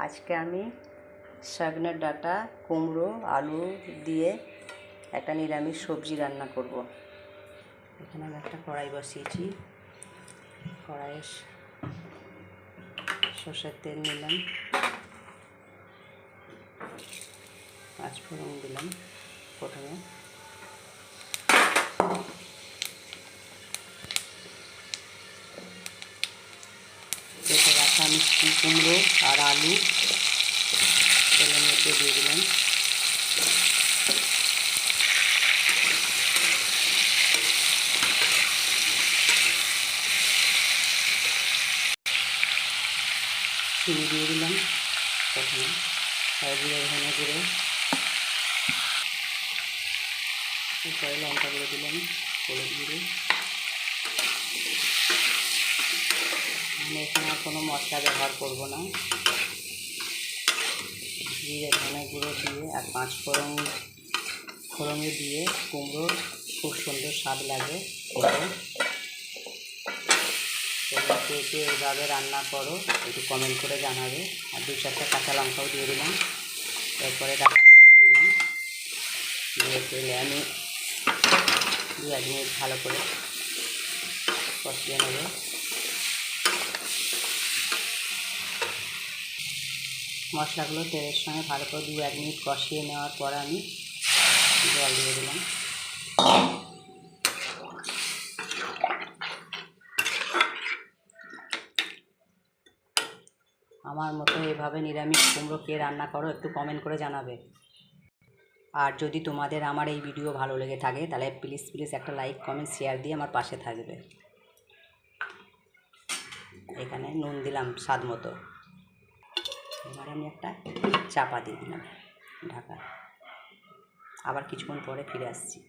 আজকে আমি সজনের ডাঁটা, কুমড়ো, আলু দিয়ে একটা নিরামিষ সবজি রান্না করব। এখানে আমি একটা কড়াই বসিয়েছি। কড়াইয়ে সর্ষের তেল নিলাম, পাঁচফোড়ন দিলাম প্রথমে, কেটে রাখা মিষ্টি কুমড়ো আর আলু তেলের মধ্যে দিয়ে দিলাম। চিনি দিয়ে দিলাম প্রথমে, জিরে ধনে গুঁড়ো, এরপরে লঙ্কা গুঁড়ো দিলাম, হলুদ গুঁড়ো। আমি এখানে আর কোনো মশলা ব্যবহার করব না। জিরে ধনে গুঁড়ো দিয়ে আর ফোড়ন দিয়ে কুমড়ো খুব সুন্দর স্বাদ লাগে খেতে। তোমরা কে কে এইভাবে রান্না করো একটু কমেন্ট করে জানাবে। আর 2-4টা কাঁচা লঙ্কাও দিয়ে দিলাম। এরপরে ডাঁটাগুলো দিয়ে দিলাম, দিয়ে তেলে আমি 2-1 মিনিট ভালো করে কষিয়ে নেব। মশলাগুলো তেলের সঙ্গে ভালো করে 2-1 মিনিট কষিয়ে নেওয়ার পর আমি জল দিয়ে দিলাম। আমার মতো এভাবে নিরামিষ কুমড়ো কে রান্না করো একটু কমেন্ট করে জানাবে। আর যদি তোমাদের আমার এই ভিডিও ভালো লেগে থাকে তাহলে প্লিজ একটা লাইক কমেন্ট শেয়ার দিয়ে আমার পাশে থাকবে। এখানে নুন দিলাম স্বাদ মতো। এবার আমি একটা চাপা দিয়ে দিলাম ঢাকা। আবার কিছুক্ষণ পরে ফিরে আসছি।